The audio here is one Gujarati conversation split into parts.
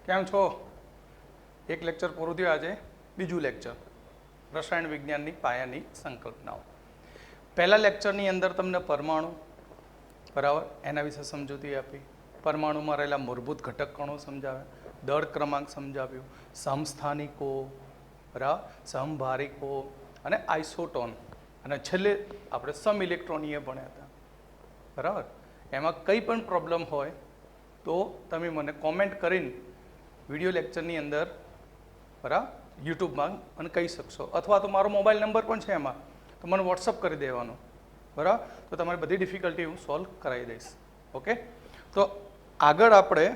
કેમ છો? એક લેક્ચર પૂરું થયું, આજે બીજું લેક્ચર રસાયણ વિજ્ઞાનની પાયાની સંકલ્પનાઓ. પહેલા લેક્ચરની અંદર તમને પરમાણુ બરાબર એના વિશે સમજૂતી આપી, પરમાણુમાં રહેલા મૂળભૂત ઘટક કણો સમજાવ્યા, દળ ક્રમાંક સમજાવ્યું, સમસ્થાનિકો બરાબર, સમભારિકો અને આઇસોટોન, અને છેલ્લે આપણે સમ ઇલેક્ટ્રોનીય ભણ્યા હતા બરાબર. એમાં કંઈ પણ પ્રોબ્લેમ હોય તો તમે મને કોમેન્ટ કરીને વિડીયો લેક્ચરની અંદર બરાબર યુટ્યુબમાં મને કહી શકશો, અથવા તો મારો મોબાઈલ નંબર પણ છે એમાં, તો મને વોટ્સઅપ કરી દેવાનો બરાબર. તો તમારી બધી ડિફિકલ્ટી હું સોલ્વ કરાવી દઈશ. ઓકે, તો આગળ આપણે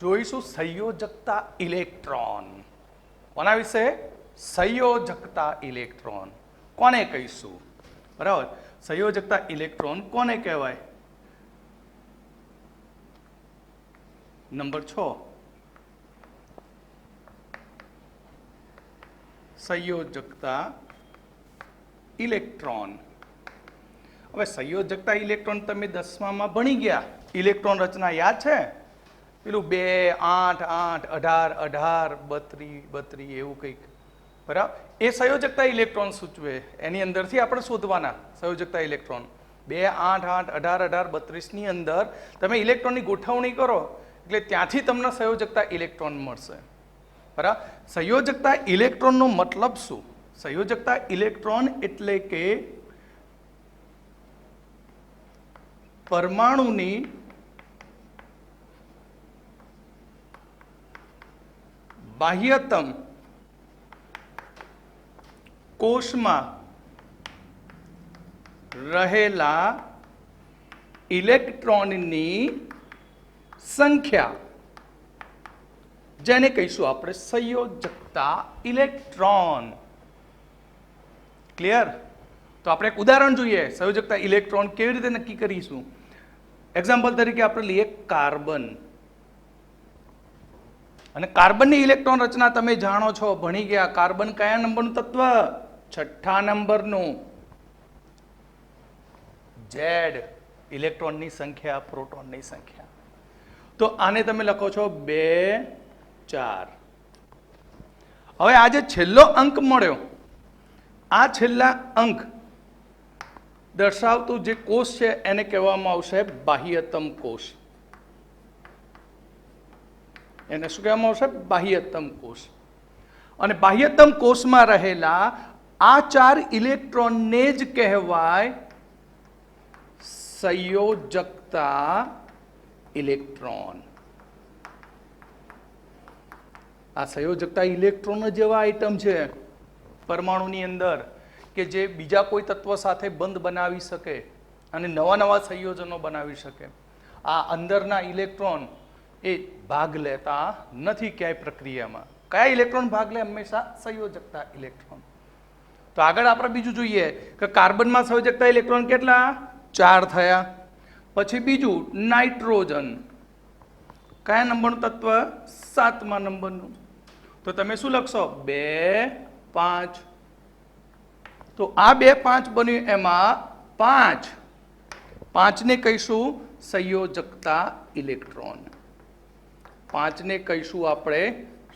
જોઈશું સંયોજકતા ઇલેક્ટ્રોન. કોના વિશે? સંયોજકતા ઇલેક્ટ્રોન. કોને કહીશું બરાબર? સંયોજકતા ઇલેક્ટ્રોન કોને કહેવાય? નંબર 6, સંયોજકતા ઇલેક્ટ્રોન. હવે સંયોજકતા ઇલેક્ટ્રોન તમે 10માં ભણી ગયા. ઇલેક્ટ્રોન રચના યાદ છે? પેલું 2, 8, 8, 18, 18, 32, 32 એવું કંઈક બરાબર. એ સંયોજકતા ઇલેક્ટ્રોન સૂચવે, એની અંદરથી આપણે શોધવાના સંયોજકતા ઇલેક્ટ્રોન. 2, 8, 8, 18, 18, 32ની અંદર તમે ઇલેક્ટ્રોનની ગોઠવણી કરો એટલે ત્યાંથી તમને સંયોજકતા ઇલેક્ટ્રોન મળશે બરાબર. સંયોજકતા ઇલેક્ટ્રોનનો મતલબ શું? સંયોજકતા ઇલેક્ટ્રોન એટલે કે પરમાણુની બાહ્યતમ કોષમાં રહેલા ઇલેક્ટ્રોનની સંખ્યા, જેને કહીશું આપણે સંયોજકતા ઇલેક્ટ્રોન. ક્લિયર? તો આપણે એક ઉદાહરણ જોઈએ, સંયોજકતા ઇલેક્ટ્રોન કેવી રીતે નક્કી કરીશું. એક્ઝામ્પલ તરીકે આપણે લઈએ કાર્બન. અને કાર્બનની ઇલેક્ટ્રોન રચના તમે જાણો છો, ભણી ગયા. કાર્બન કયા નંબરનું તત્વ? 6થા નંબરનું. Z ઇલેક્ટ્રોનની સંખ્યા, પ્રોટોનની સંખ્યા. તો આને તમે લખો છો 2, 4. હવે આ જે છેલ્લો અંક મળ્યો, આ છેલ્લા અંક દર્શાવતું જે કોષ છે એને કહેવામાં આવશે બાહ્યતમ કોષ. એને શું કહેવામાં આવશે? બાહ્યતમ કોષ. અને બાહ્યતમ કોષમાં રહેલા આ 4 ઇલેક્ટ્રોનને જ કહેવાય સંયોજકતા ઇલેક્ટ્રોન. આ સંયોજકતા ઇલેક્ટ્રોન જેવા આઈટમ છે પરમાણુની અંદર કે જે બીજા કોઈ તત્વ સાથે બંધ બનાવી શકે અને નવા નવા સંયોજનો બનાવી શકે. આ અંદરના ઇલેક્ટ્રોન એ ભાગ લેતા નથી ક્યાંય પ્રક્રિયામાં. કયા ઇલેક્ટ્રોન ભાગ લે? હંમેશા સંયોજકતા ઇલેક્ટ્રોન. તો આગળ આપણે બીજું જોઈએ કે કાર્બનમાં સંયોજકતા ઇલેક્ટ્રોન કેટલા? 4 થયા. પછી બીજું નાઇટ્રોજન. કયા નંબરનું તત્વ? 7મા નંબરનું. તો તમે શું લખશો? 2, 5. તો આ 2, 5 બન્યું, એમાં 5ને કહીશું સંયોજકતા ઇલેક્ટ્રોન. 5ને કહીશું આપણે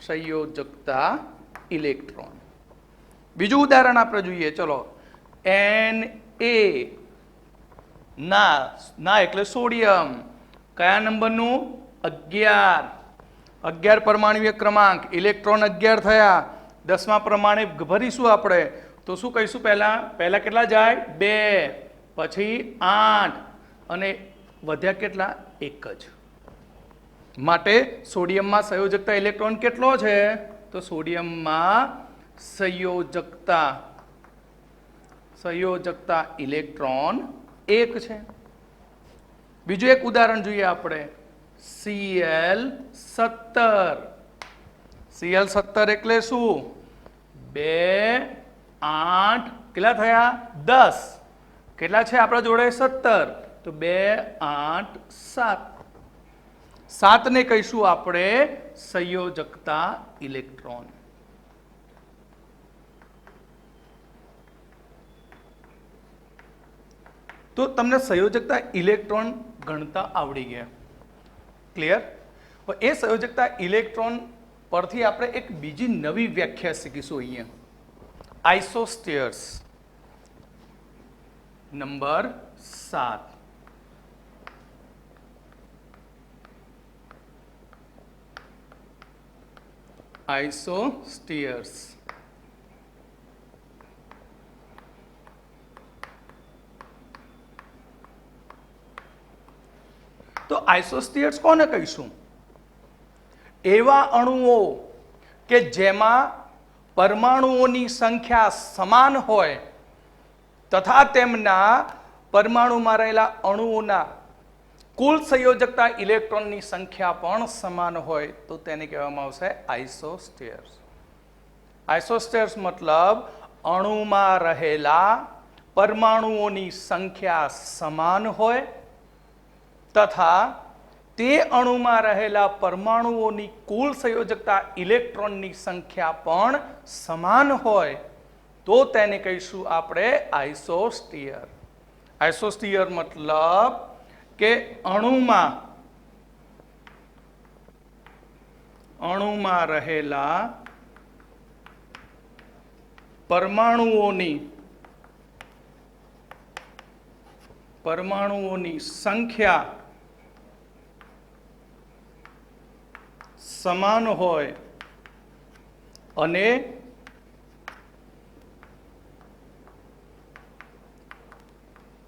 સંયોજકતા ઇલેક્ટ્રોન. બીજું ઉદાહરણ આપણે જોઈએ. ચલો, Na. ના એટલે સોડિયમ. કયા નંબરનું? 11. 11 પરમાણુય ક્રમાંક. ઇલેક્ટ્રોન 11 થયા. 10મા પ્રમાણે ભરીશું આપણે. તો શું કહીશું? પહેલા કેટલા જાય? 2, પછી 8, અને વધ્યા કેટલા? 1 જ. માટે સોડિયમમાં સંયોજકતા ઇલેક્ટ્રોન કેટલો છે? તો સોડિયમમાં સંયોજકતા ઇલેક્ટ્રોન 1 છે. બીજું એક ઉદાહરણ જોઈએ આપણે. Cl17. Cl17 એટલે શું? 2, 8 કેટલા થયા? 10. કેટલા છે આપણા જોડે? 17. તો 2, 8, 7. 7ને કહીશું આપણે સંયોજકતા ઇલેક્ટ્રોન. તો તમને સંયોજકતા ઇલેક્ટ્રોન ગણતા આવડી ગયા. ક્લિયર? એ સંયોજકતા ઇલેક્ટ્રોન પરથી આપણે એક બીજી નવી વ્યાખ્યા શીખીશું અહીંયા, આઇસોસ્ટેયર્સ નંબર 7. આઇસોસ્ટેયર્સ. તો આઇસોસ્ટેયર્સ કોને કહીશું? એવા અણુઓ કે જેમાં પરમાણુઓની સંખ્યા સમાન હોય તથા તેમના પરમાણુમાં રહેલા અણુઓના કુલ સંયોજકતા ઇલેક્ટ્રોનની સંખ્યા પણ સમાન હોય તો તેને કહેવામાં આવશે આઇસોસ્ટેયર્સ. આઇસોસ્ટેયર્સ મતલબ અણુમાં રહેલા પરમાણુઓની સંખ્યા સમાન હોય તથા તે અણુમાં રહેલા પરમાણુઓની કુલ સંયોજકતા ઇલેક્ટ્રોનની સંખ્યા પણ સમાન હોય તો તેને કહીશું આપણે આઇસોસ્ટેયર. આઇસોસ્ટેયર મતલબ કે અણુમાં રહેલા પરમાણુઓની સંખ્યા સમાન હોય અને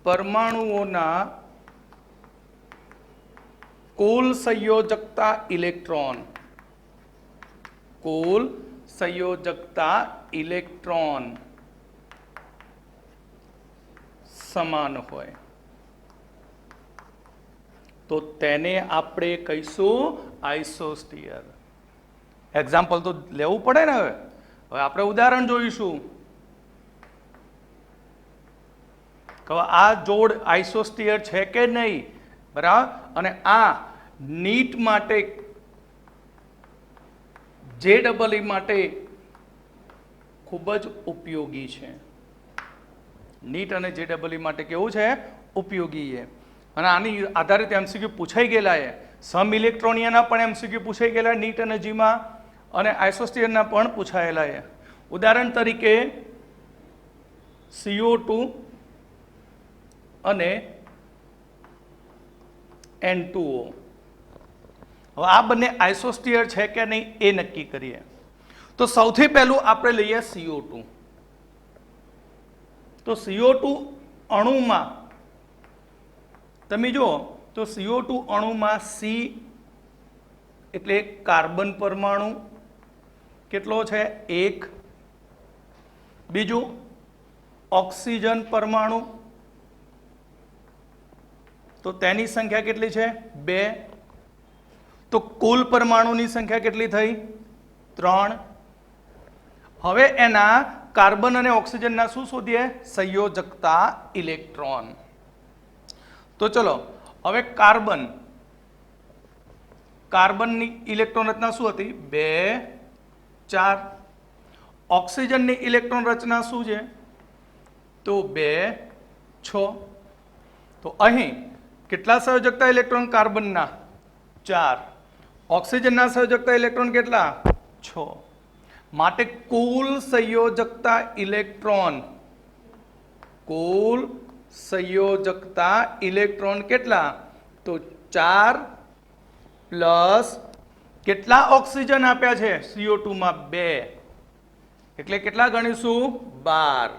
પરમાણુઓના કુલ સંયોજકતા ઇલેક્ટ્રોન સમાન હોય તો તેને આપણે કહીશું આઇસોસ્ટેયર. એક્ઝામ્પલ તો લેવું પડે ને. હવે આપણે ઉદાહરણ જોઈશું કે આ જોડ આઇસોસ્ટેયર છે કે નહીં, બરાબર. અને આ નીટ માટે JEE માટે ખૂબ જ ઉપયોગી છે. નીટ અને JEE માટે કેવું છે? ઉપયોગી છે. અને આની આધારિત MCQ પૂછાઈ ગયેલા છે. સમ ઇલેક્ટ્રોનિયાના પણ MCQ પૂછાઈ ગયેલા નીટ અને જીમાં, અને આઇસોસ્ટેયરના પણ પૂછાયેલા છે. ઉદાહરણ તરીકે CO2 અને N2O. હવે આ બંને આઇસોસ્ટેયર છે કે નહીં એ નક્કી કરીએ. તો સૌથી પહેલું આપણે લઈએ CO2. તો CO2 અણુમાં તમે જુઓ તો CO2 અણુમાં C એટલે કાર્બન પરમાણુ કેટલો છે? 1. બીજું ઓક્સિજન પરમાણુ, તો તેની સંખ્યા કેટલી છે? 2. તો કુલ પરમાણુની સંખ્યા કેટલી થઈ? 3. હવે એના કાર્બન અને ઓક્સિજનના શું શોધીએ? સંયોજકતા ઇલેક્ટ્રોન. તો ચલો હવે કાર્બનની ઇલેક્ટ્રોન રચના શું હતી? 2, 4. ઓક્સિજનની ઇલેક્ટ્રોન રચના શું છે? તો 2, 6. તો અહીં કેટલા સંયોજકતા ઇલેક્ટ્રોન કાર્બનના? 4. ઓક્સિજનના સંયોજકતા ઇલેક્ટ્રોન કેટલા? 6. માટે કુલ સંયોજકતા ઇલેક્ટ્રોન કેટલા? તો 4 પ્લસ કેટલા ઓક્સિજન આપ્યા છે CO2 માં? 2. એટલે કેટલા ગણીશું? 12.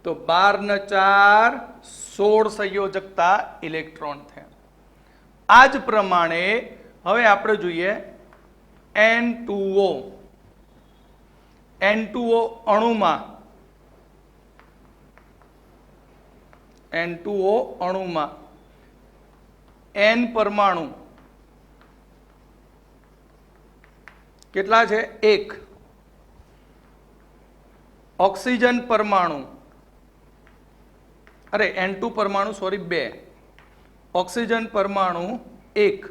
તો 12 ને 4 16 સંયોજકતા ઇલેક્ટ્રોન થયા. આ જ પ્રમાણે હવે આપણે જોઈએ N2O. N2O અણુમાં N પરમાણુ કેટલા છે? 1. ઓક્સિજન પરમાણુ N2 પરમાણુ 2. ઓક્સિજન પરમાણુ 1.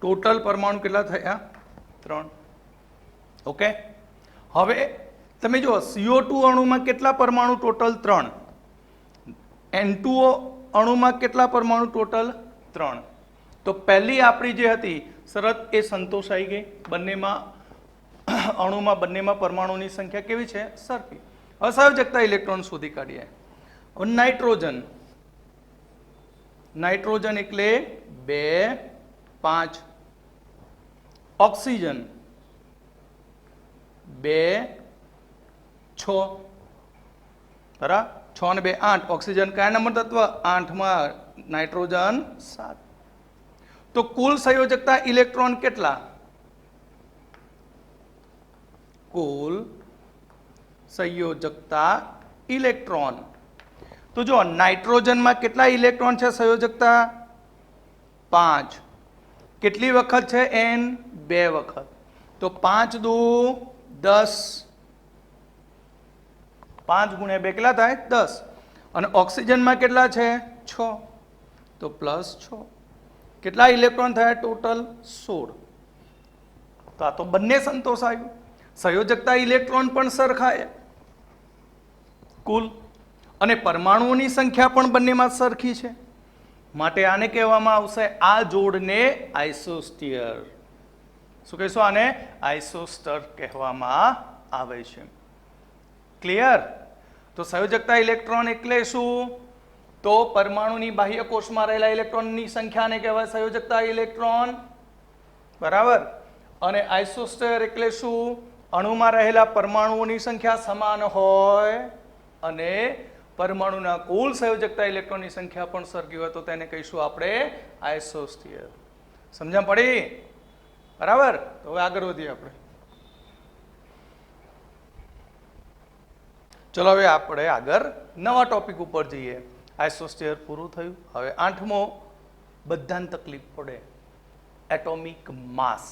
ટોટલ પરમાણુ કેટલા થયા? 3. ઓકે. હવે તમે જુઓ CO2 અણુમાં કેટલા પરમાણુ? ટોટલ 3. N2O અણુમાં કેટલા પરમાણુ? ટોટલ 3. તો પહેલી આપણી જે હતી શરત એ સંતોષાઈ ગઈ, બંનેમાં અણુમાં બંનેમાં પરમાણુની સંખ્યા કેવી છે? સરખી. અસંયોજકતા ઇલેક્ટ્રોન શોધી કાઢીએ. હવે નાઇટ્રોજન, નાઇટ્રોજન એટલે 2 5, ઓક્સિજન 2 6, બરાબર, 6 અને 2 8. ઓક્સિજન કયા નંબર તત્વ? 8માં. નાઇટ્રોજન 7. તો કુલ સંયોજકતા ઇલેક્ટ્રોન કેટલા? કુલ સંયોજકતા ઇલેક્ટ્રોન, તો જો નાઇટ્રોજનમાં કેટલા ઇલેક્ટ્રોન છે સંયોજકતા? 5. કેટલી વખત છે n? 2 વખત. તો 5 દુ 10, 5 ગુણ્યા 2 કેટલા થાય? 10. અને ઓક્સિજનમાં કેટલા છે? 6, તો +6. કેટલા ઇલેક્ટ્રોન થયા ટોટલ? 16. તો આ તો બંને સંતોષાયું. સંયોજકતા ઇલેક્ટ્રોન પણ સરખા કુલ, અને પરમાણુઓની સંખ્યા પણ બંનેમાં સરખી છે. માટે આને કહેવામાં આવશે, આ જોડને આઇસોસ્ટીયર. શું કહીશું આને? આઇસોસ્ટર કહેવામાં આવે છે. ક્લિયર? તો સંયોજકતા ઇલેક્ટ્રોન એટલે શું? તો પરમાણુની બાહ્ય કોષમાં રહેલા ઇલેક્ટ્રોનની સંખ્યાને કહેવાય સંયોજકતા ઇલેક્ટ્રોન, બરાબર. અને આઇસોસ્ટર એટલે શું? અણુમાં રહેલા પરમાણુઓની સંખ્યા સમાન હોય અને પરમાણુના કુલ સંયોજકતા ઇલેક્ટ્રોનની સંખ્યા પણ સરખી હોય, તો તેને કહીશું આપણે આઇસોસ્ટીયર. સમજણ પડી? બરાબર. તો હવે આગળ વધીએ આપણે. ચલો હવે આપણે આગળ નવા ટોપિક ઉપર જઈએ. આઇસોસ્ટીયર પૂરું થયું. હવે 8મો, બધાને તકલીફ પડે, એટોમિક માસ,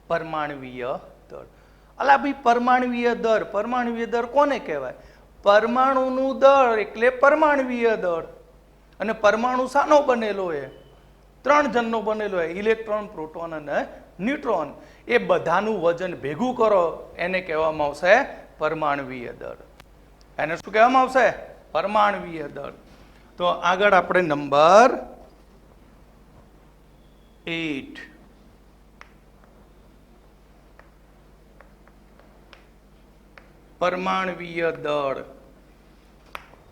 પરમાણુવીય દળ. અલા ભાઈ, પરમાણુવીય દળ, પરમાણુવીય દળ કોને કહેવાય? પરમાણુનું દળ એટલે પરમાણુવીય દળ. અને પરમાણુ શાનો બનેલો? 3 જણનો બનેલો હોય, ઇલેક્ટ્રોન, પ્રોટોન અને ન્યુટ્રોન. એ બધાનું વજન ભેગું કરો, એને કહેવામાં આવશે પરમાણુવીય દળ. એને શું કહેવામાં આવશે? પરમાણુવીય દળ. તો આગળ આપણે નંબર 8, પરમાણુવીય દળ.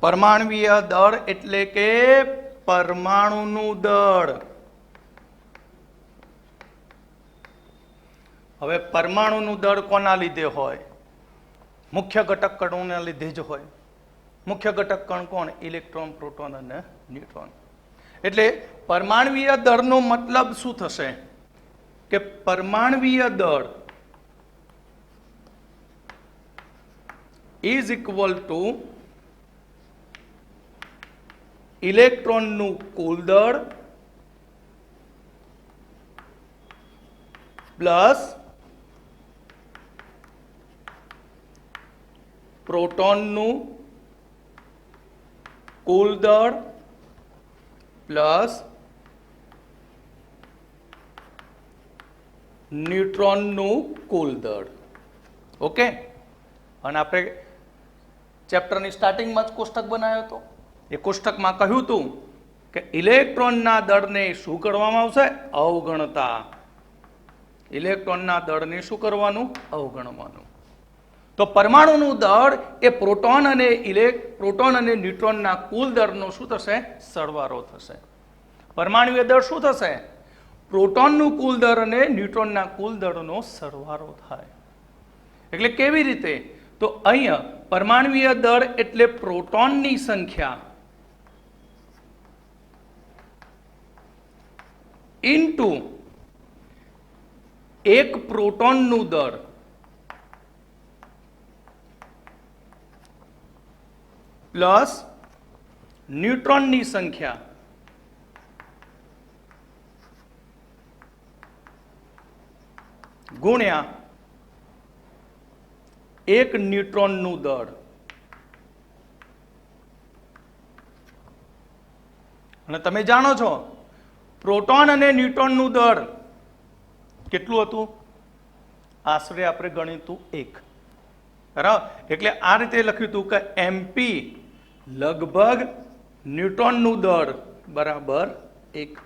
પરમાણુવીય દળ એટલે કે પરમાણુનું દળ. હવે પરમાણુનું દળ કોના લીધે હોય? મુખ્ય ઘટક કણોના લીધે જ હોય. મુખ્ય ઘટક કણ કોણ? ઇલેક્ટ્રોન, પ્રોટોન અને ન્યુટ્રોન. એટલે પરમાણુવીય દળનો મતલબ શું થશે? કે પરમાણુવીય દળ ઇઝ ઇક્વલ ટુ ઇલેક્ટ્રોનનું કુલ દળ પ્લસ પ્રોટોનનું કુલ દળ પ્લસ ન્યુટ્રોનનું કુલ દળ. ઓકે. અને આપણે ચેપ્ટરની સ્ટાર્ટિંગમાં જ કોષ્ટક બનાવ્યો હતો. એ કોષ્ટકમાં કહ્યું હતું કે ઇલેક્ટ્રોનના દળને શું કરવામાં આવશે? અવગણતા. ઇલેક્ટ્રોનના દળને શું કરવાનું? અવગણવાનું. તો પરમાણુનું દળ એ પ્રોટોન અને ન્યુટ્રોનના કુલ દળનો શું થશે? સરવાળો થશે. પરમાણુવીય દળ શું થશે? પ્રોટોનનું કુલ દળ અને ન્યુટ્રોનના કુલ દળનો સરવાળો થાય. એટલે કેવી રીતે? તો અહીંયા પરમાણુવીય દળ એટલે પ્રોટોનની સંખ્યા ઇન્ટુ એક પ્રોટોનનું દળ પ્લસ ન્યુટ્રોનની સંખ્યા ગુણ્યા એક ન્યુટ્રોનનું દળ. અને તમે જાણો છો પ્રોટોન અને ન્યુટ્રોનનું દળ કેટલું હતું? આશરે આપણે ગણ્યું હતું 1. બરાબર. એટલે આ રીતે લખ્યું હતું કે એમપી લગભગ ન્યુટ્રોનનું દળ બરાબર 1.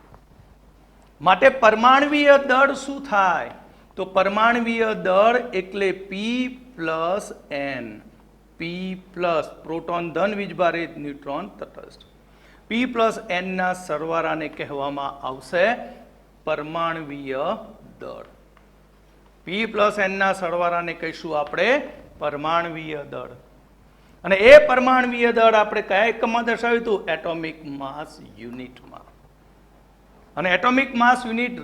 માટે પરમાણવીય દળ શું થાય? તો પરમાણવીય દળ એટલે P plus N. P plus proton ધન વીજભારિત, ન્યુટ્રોન તટસ્થ. P પ્લસ N ના સરવાળાને કહેવામાં આવશે પરમાણવીય દળ. P પ્લસ N ના સરવાળાને કહીશું આપણે પરમાણવીય દળ. અને એ પરમાણવીય દળ આપણે કયા એકમમાં દર્શાવ્યું હતું? એટોમિક માસ યુનિટમાં. અને એટોમિક માસ યુનિટ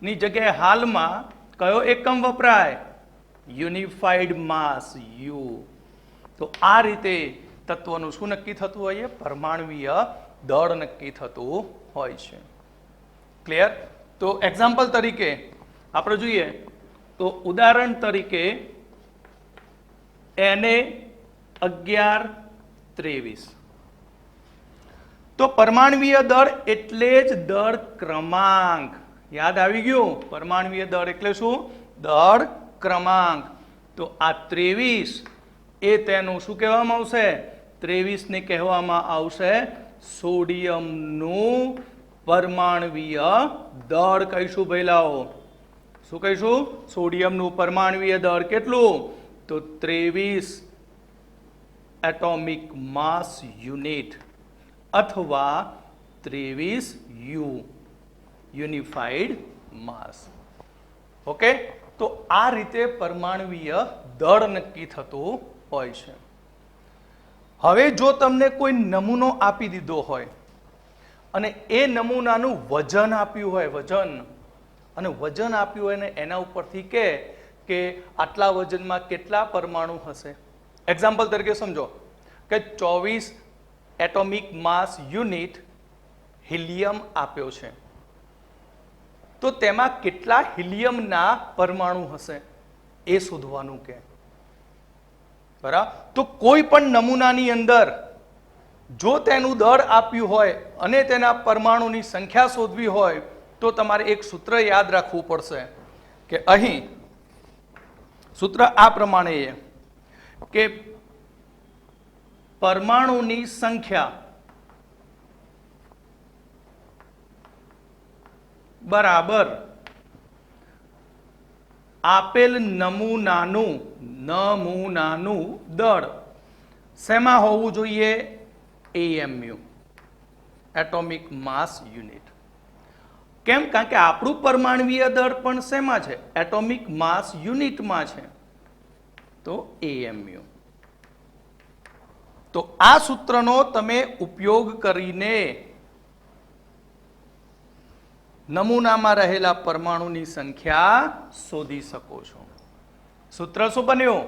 ની જગ્યાએ હાલમાં કયો એકમ વપરાય? Unified mass you. તો આ રીતે તત્વનું શું નક્કી થતું હોય? પરમાણવીય દળ નક્કી થતું હોય છે. ક્લિયર? તો એક્ઝામ્પલ તરીકે આપણે જોઈએ તો ઉદાહરણ તરીકે Na1123. તો પરમાણવીય દળ એટલે જ દળ ક્રમાંક. યાદ આવી ગયું? પરમાણવીય દળ એટલે શું? દળ ક્રમાંક. તો આ 23 એ તેનું શું કહેવામાં આવશે? 23 ને કહેવામાં આવશે સોડિયમનું પરમાણવીય દળ. કહીશું ભઈલાઓ? શું કહીશું? સોડિયમનું પરમાણવીય દળ કેટલું? તો 23 એટોમિક માસ યુનિટ અથવા 23 U, યુનિફાઈડ માસ. ઓકે, તો આ રીતે પરમાણવીય દળ નક્કી થતું હોય છે. હવે જો તમને કોઈ નમૂનો આપી દીધો હોય અને એ નમૂનાનું વજન આપ્યું હોય, વજન આપ્યું હોય ને એના ઉપરથી કે આટલા વજનમાં કેટલા પરમાણુ હશે. એક્ઝામ્પલ તરીકે સમજો કે 24 એટોમિક માસ યુનિટ હિલિયમ આપ્યો છે, તો તેમાં કેટલા હિલિયમના પરમાણુ હશે એ શોધવાનું કે. બરાબર? તો કોઈ પણ નમૂનાની અંદર જો તેનું દળ આપ્યું હોય અને તેના પરમાણુની સંખ્યા શોધવી હોય તો તમારે એક સૂત્ર યાદ રાખવું પડશે કે અહીં સૂત્ર આ પ્રમાણે કે પરમાણુની સંખ્યા બરાબર આપેલ નમૂનાનું દળ શેમાં હોવું જોઈએ? AMU, atomic mass unit. કેમ? કારણ કે આપણું પરમાણવીય દળ પણ શેમાં છે? એટોમિક માસ યુનિટમાં છે. તો AMU. તો આ સૂત્રનો તમે ઉપયોગ કરીને નમૂનામાં રહેલા પરમાણુની સંખ્યા શોધી શકો છો. સૂત્ર શું બન્યું?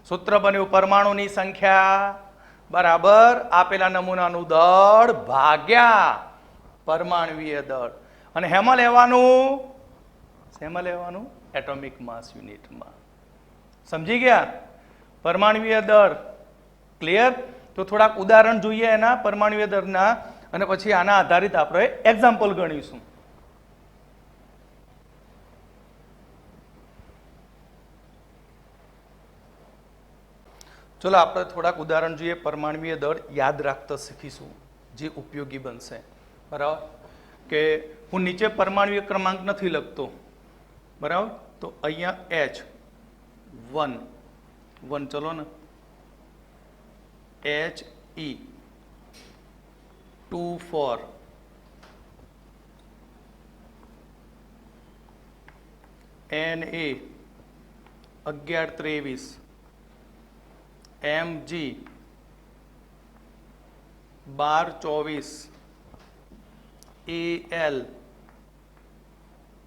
સૂત્ર બન્યું પરમાણુની સંખ્યા બરાબર આપેલા નમૂનાનું દળ ભાગ્યા પરમાણવીય દળ. અને હેમાં લેવાનું? એટોમિક માસ યુનિટમાં. સમજી ગયા? પરમાણવીય દળ. ક્લિયર? તો થોડાક ઉદાહરણ જોઈએ એના પરમાણવીય દળના અને પછી આના આધારિત આપણે એક્ઝામ્પલ ગણીશું. ચલો આપણે થોડાક ઉદાહરણ જોઈએ. પરમાણવીય દળ યાદ રાખતા શીખીશું જે ઉપયોગી બનશે. બરાબર? કે હું નીચે પરમાણવીય ક્રમાંક નથી લખતો. બરાબર? તો અહીંયા H1 ચલો ને, He24 Na1123 Mg 1224 Al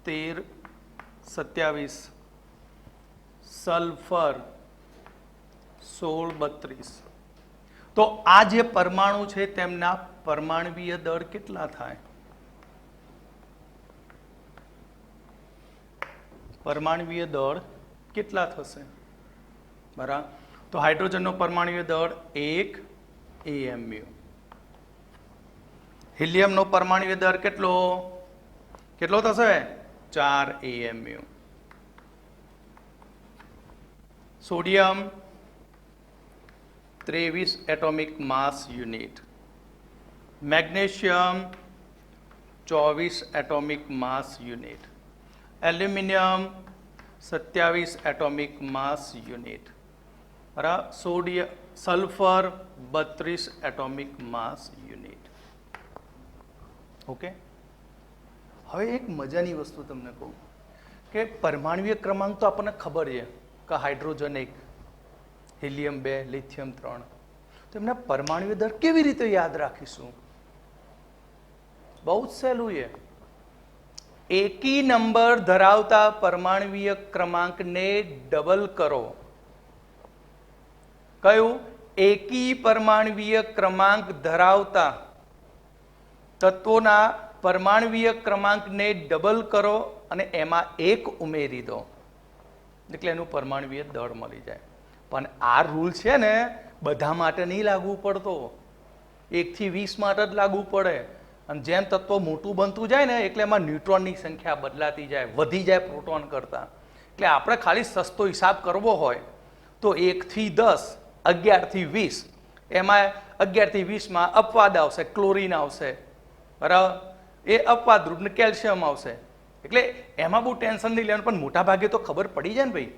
1327 sulphur 1632. તો આ જે પરમાણુ છે તેમના પરમાણવીય દળ કેટલા થાય? પરમાણવીય દળ કેટલા થશે? બરાબર? તો હાઇડ્રોજનનો પરમાણવીય દળ 1 AMU. હિલિયમનો પરમાણવીય દળ કેટલો થશે? 4 AMU. Sodium 23 atomic mass unit. Magnesium 24 atomic mass unit, aluminium 27 atomic mass unit, બરાબર. Sodium sulphur 32 atomic mass unit. Okay. હવે એક મજાની વસ્તુ તમને કહું કે પરમાણુય ક્રમાંક તો આપણને ખબર છે કે હાઇડ્રોજન 1, હિલિયમ 2, લિથિયમ 3. તો એમના પરમાણુય દર કેવી રીતે યાદ રાખીશું? બહુ જ સહેલું છે. એકી નંબર ધરાવતા પરમાણુય ક્રમાંકને ડબલ કરો. કયું? એકી પરમાણુય ક્રમાંક ધરાવતા તત્વોના પરમાણુય ક્રમાંકને ડબલ કરો અને એમાં 1 ઉમેરી દો એટલે એનું પરમાણુય દળ મળી જાય. પણ આ રૂલ છે ને બધા માટે નહીં લાગુ પડતો, 1 થી 20 માટે જ લાગુ પડે. અને જેમ તત્વ મોટું બનતું જાય ને એટલે એમાં ન્યુટ્રોનની સંખ્યા બદલાતી જાય, વધી જાય પ્રોટોન કરતાં. એટલે આપણે ખાલી સસ્તો હિસાબ કરવો હોય તો 1 થી 10, 11 થી 20, એમાં 11 થી 20માં અપવાદ આવશે, ક્લોરીન આવશે, બરાબર. એ અપવાદરૂપ ને કેલ્શિયમ આવશે. એટલે એમાં બહુ ટેન્શન નહીં લેવાનું, પણ મોટા ભાગે તો ખબર પડી જાય ને ભાઈ,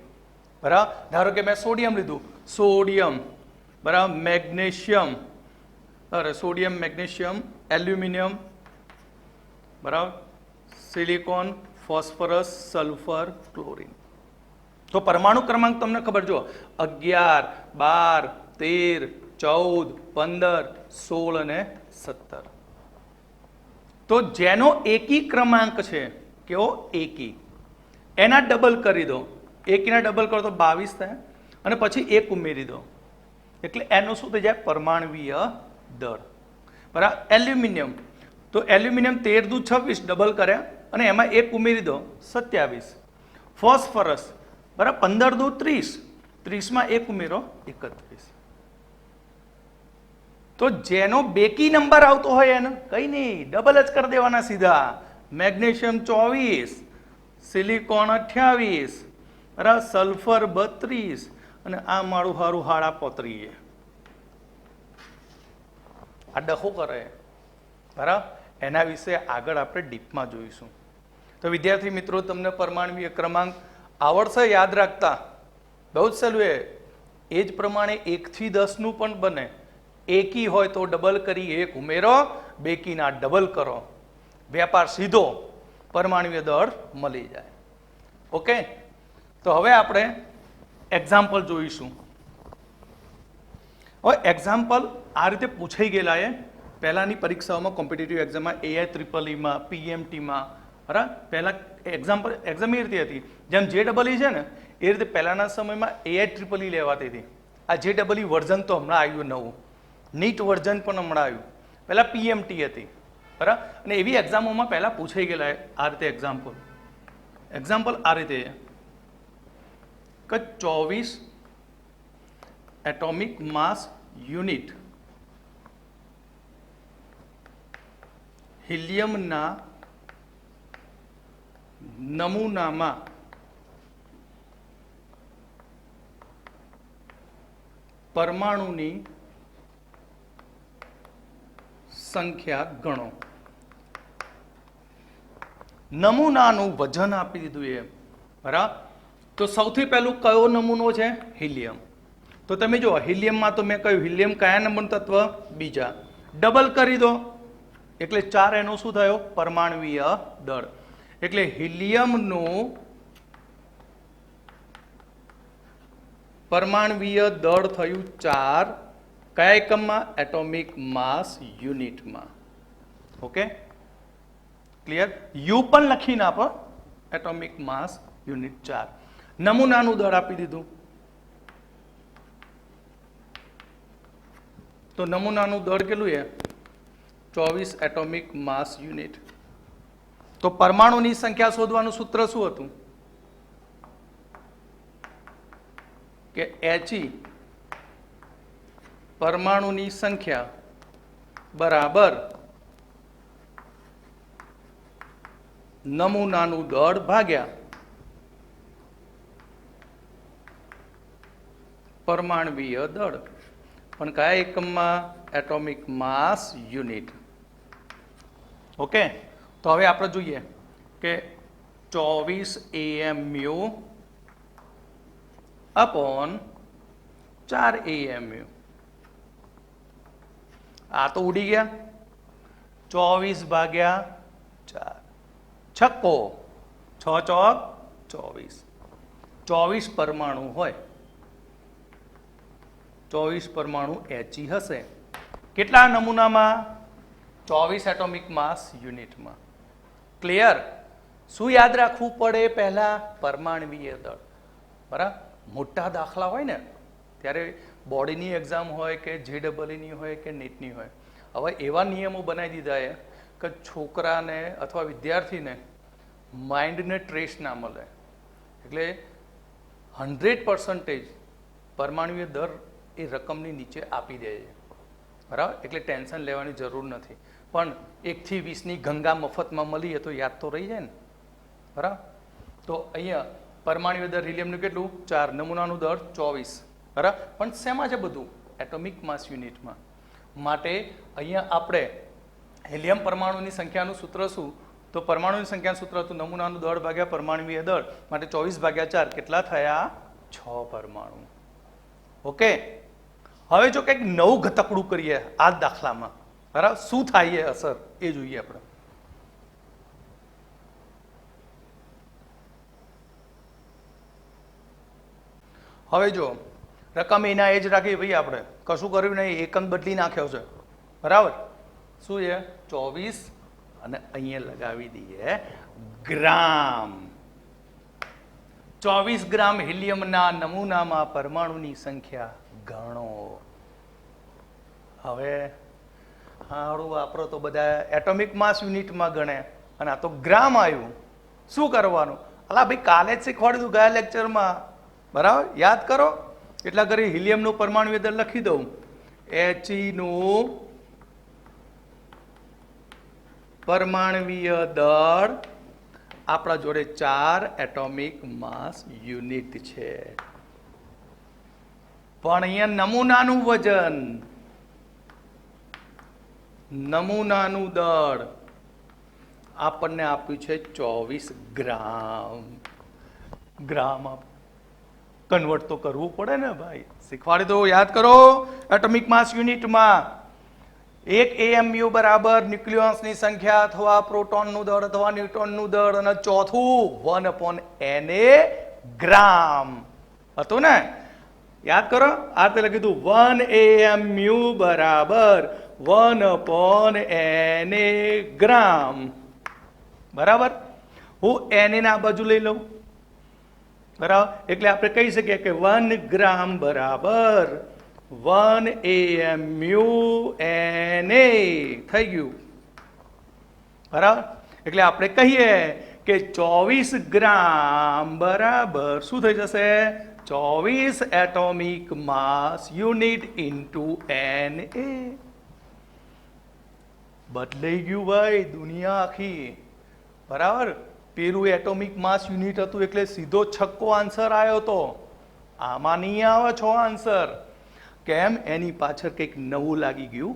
બરાબર. ધારો કે મેં સોડિયમ લીધું, સોડિયમ, બરાબર, મેગ્નેશિયમ, અરે સોડિયમ, મેગ્નેશિયમ, એલ્યુમિનિયમ, બરાબર, સિલિકોન, ફોસ્ફરસ, સલ્ફર, ક્લોરીન. તો પરમાણુ ક્રમાંક તમને ખબર, જો 11, 12, 13, 14, 15, 16 અને 17. તો જેનો એકી ક્રમાંક છે, કેવો? એકી, એના ડબલ કરી દો. એકીના ડબલ કરો તો 22 થાય અને પછી 1 ઉમેરી દો એટલે એનું શું થઈ જાય? પરમાણુય દળ, બરાબર. એલ્યુમિનિયમ, તો એલ્યુમિનિયમ 13 દુ 26 ડબલ કર્યા અને એમાં 1 ઉમેરી દો 27. ફોસ્ફરસ, બરાબર, 15 દુ 30, 30માં 1 ઉમેરો 31. તો જેનો બેકી નંબર આવતો હોય એને કંઈ નહીં, ડબલ જ કરી દેવાના સીધા. મેગ્નેશિયમ 24, સિલિકોન 28, બરાબર, સલ્ફર 32 અને આ મારું હારું હાડા 35. આ ડખો કરે, બરાબર. એના વિશે આગળ આપણે ડીપમાં જોઈશું. તો વિદ્યાર્થી મિત્રો, તમને પરમાણુય ક્રમાંક આવડશે યાદ રાખતા? બહુ જ સહેલું. એ જ પ્રમાણે 1 થી 10નું પણ બને. એકી હોય તો ડબલ કરી 1 ઉમેરો, બેકીના ડબલ કરો, વેપાર સીધો, પરમાણુય દળ મળી જાય. ઓકે. તો હવે આપણે એક્ઝામ્પલ જોઈશું. હવે એક્ઝામ્પલ આ રીતે પૂછાઈ ગયેલા એ પહેલાંની પરીક્ષાઓમાં, કોમ્પિટિટિવ એક્ઝામમાં, AIEEE, PMTમાં, બરાબર. પહેલાં એક્ઝામ એ રીતે હતી, જેમ JEE છે ને એ રીતે પહેલાંના સમયમાં AIEEE લેવાતી હતી. આ JEE વર્ઝન તો હમણાં આવ્યું નવું, નીટ વર્ઝન પણ હમણાં આવ્યું. પહેલાં PMT હતી, બરાબર. અને એવી એક્ઝામોમાં પહેલાં પૂછાઈ ગયેલા આ રીતે એક્ઝામ્પલ આ રીતે કે 24 એટોમિક માસ યુનિટ હિલિયમના નમૂનામાં પરમાણુની સંખ્યા ગણો. નમૂનાનું વજન આપી દીધું એ, બરાબર. તો સૌથી પહેલું કયો નમૂનો છે? હિલિયમ. તો તમે જો હિલિયમમાં તો મેં કહ્યું, હિલિયમ કયા નંબરનું તત્વ? બીજા. ડબલ કરી દો એટલે 4, એનો શું થયો? પરમાણુય દળ. એટલે હિલિયમનું પરમાણુય દળ થયું 4. કયા એકમમાં? એટોમિક માસ યુનિટમાં. Okay, clear? યુ પણ લખીને આપો, એટોમિક માસ યુનિટ 4. નમૂનાનું દળ આપી દીધું. તો નમૂનાનું દળ કેટલું છે? 24 એટોમિક માસ યુનિટ. તો પરમાણુની સંખ્યા શોધવાનું સૂત્ર શું હતું? કે He પરમાણુની સંખ્યા બરાબર નમૂનાનું દળ ભાગ્યા પરમાણુય દળ. પણ કયા એકમમાં? Atomic mass unit. ઓકે, તો હવે આપણે જોઈએ કે 24 AMU अपॉन 4 AMU. आ तो उड़ी गया 24 भाग्या 4 छक्को 6 चौक 24 24 परमाणु होय 24 परमाणु He हशे કેટલા નમૂનામાં 24 એટોમિક માસ યુનિટમાં. ક્લિયર? શું યાદ રાખવું પડે? પહેલા પરમાણવીય દળ. બરાબર, મોટા દાખલા હોય ને ત્યારે બોડીની એક્ઝામ હોય કે JEEની હોય કે નીટની હોય, હવે એવા નિયમો બનાવી દીધા છે કે છોકરાને અથવા વિદ્યાર્થીને માઇન્ડને ટ્રેસ ના મળે. એટલે 100% પરમાણવીય દર એ રકમની નીચે આપી દે છે. બરાબર, એટલે ટેન્શન લેવાની જરૂર નથી. પણ 1 થી 20ની ગંગા મફતમાં મળીએ તો યાદ તો રહી જાય ને. બરાબર, તો અહીંયા પરમાણુ દર હિલિયમનું કેટલું 4, નમૂનાનું દર 24. બરાબર, પણ શેમાં છે બધું? એટોમિક માસ યુનિટમાં. માટે અહીંયા આપણે હિલિયમ પરમાણુની સંખ્યાનું સૂત્ર શું? તો પરમાણુની સંખ્યાનું સૂત્ર હતું નમૂનાનું દળ ભાગ્યા પરમાણુવીય દળ. માટે 24/4 કેટલા થયા? 6 પરમાણુ. ઓકે, હવે જો કંઈક નવું ઘટકડું કરીએ આ દાખલામાં, બરાબર, શું થાય એ અસર એ જોઈએ આપણે. હવે જો રકમ એના એ જ રાખી ભાઈ, આપણે કશું કર્યું નહીં, એક અંક બદલી નાખ્યો છે. બરાબર, શું છે? 24 અને અહીંયા લગાવી દઈએ ગ્રામ. 24 ગ્રામ હિલિયમના નમૂનામાં પરમાણુની સંખ્યા ગણો. હવે હારું વાપરો તો બધા એટોમિક માસ યુનિટમાં ગણે અને આ તો ગ્રામ આવ્યું. શું કરવાનું? અલા ભાઈ, કાલે જ શીખવાડ્યું ગયા લેક્ચરમાં. બરાબર, યાદ કરો. એટલા કરી હિલિયમનું પરમાણુ દર લખી દઉં. He નું પરમાણવીય દળ આપણા જોડે 4 એટોમિક માસ યુનિટ છે. પણ અહીંયા નમૂનાનું વજન, નમૂનાનું દળ આપણને આપ્યું છે 24 ગ્રામ. ગ્રામ કન્વર્ટ તો કરવું પડે ને ભાઈ, શીખવાડી દો. યાદ કરો, એટોમિક માસ યુનિટમાં 1 AMU બરાબર ન્યુક્લિયોન્સની સંખ્યા અથવા પ્રોટોનનું દળ અથવા ન્યુટ્રોનનું દળ, અને ચોથું 1/Na ગ્રામ હતું ને. યાદ કરો, આ રીતે લખી દઉં 1 AMU બરાબર 1/Na ગ્રામ. બરાબર, હું Na ના બાજુ લઈ લઉં. બરાબર, એટલે આપણે કહી શકીએ કે 1 ગ્રામ બરાબર 1 AMU Na થઈ ગયું. બરાબર, એટલે આપણે કહીએ કે 24 ગ્રામ બરાબર શું થઈ જશે? 24 atomic mass unit into Na. બદલાઈ ગયું ભાઈ દુનિયા આખી. બરાબર, પેલું એટોમિક માસ યુનિટ હતું એટલે સીધો છક્કો આન્સર આવ્યો તો. આમાં નહીં આવે 6 આન્સર. કેમ? એની પાછળ કંઈક નવું લાગી ગયું.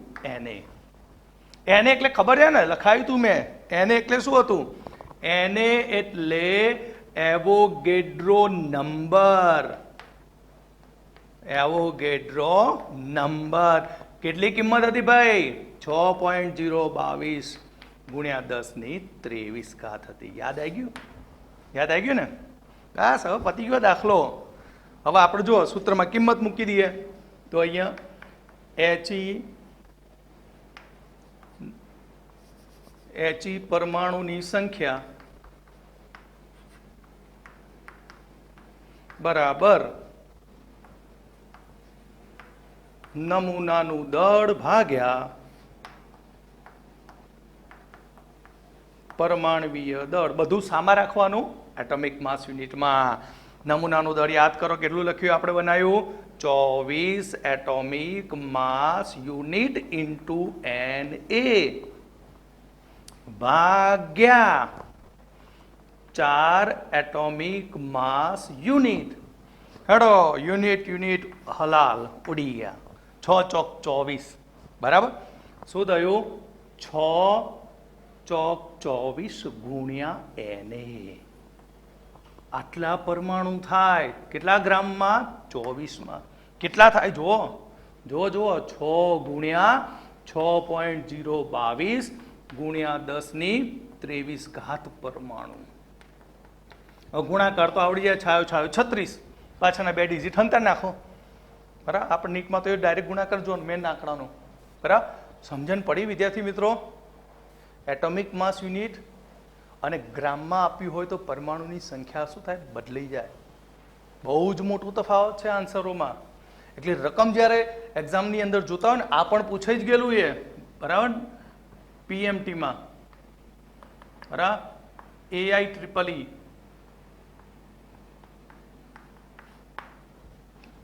Na એટલે ખબર છે ને, લખાયું તું મેં. Na એટલે શું હતું? Na એટલે એવોગેડ્રો નંબર. Avogadro number. કેટલી કિંમત હતી ભાઈ? 6.022 ગુણ્યા 10⁻23 હતી. યાદ આવી ગયું? યાદ આવી ગયું ને? બસ, હવે પતી ગયો દાખલો. હવે આપણે જો સૂત્રમાં કિંમત મૂકી દઈએ તો અહીંયા He પરમાણુની સંખ્યા બરાબર નમૂનાનું દળ ભાગ્યા પરમાણવીય દળ. બધું સામા રાખવાનું એટોમિક માસ યુનિટમાં. નમૂનાનું દળ યાદ કરો કેટલું લખ્યું આપણે બનાવ્યું? 24 atomic mass unit into Na ભાગ્યા 4 એટોમિક માસ યુનિટ. હેડો, યુનિટ હલાલ ઉડી ગયા. 6 ચોક 24. બરાબર, શું થયું? 6 ચોક 24 ગુણ્યા Na. આટલા પરમાણુ થાય કેટલા ગ્રામમાં? 24માં. કેટલા થાય? જુઓ 6 ગુણ્યા 6.022 ગુણ્યા 10⁻23 પરમાણુ. ગુણાકાર તો આવડી જાય. છાયો 36. પાછળના 2 ડિજિટ હંતા નાખો. બરાબર. આપણે નીટમાં તો એ ડાયરેક્ટ ગુણાકાર જો મેન આંકડાનો. બરાબર. સમજણ પડી વિદ્યાર્થી મિત્રો? એટોમિક માસ યુનિટ અને ગ્રામમાં આપ્યું હોય તો પરમાણુની સંખ્યા શું થાય? બદલાઈ જાય. બહુ જ મોટું તફાવત છે આન્સરોમાં. એટલે રકમ જ્યારે એક્ઝામની અંદર જોતા હોય ને, આ પણ પૂછાઈ જ ગયેલું એ. બરાબર. PMTમાં બરાબર. AIEEE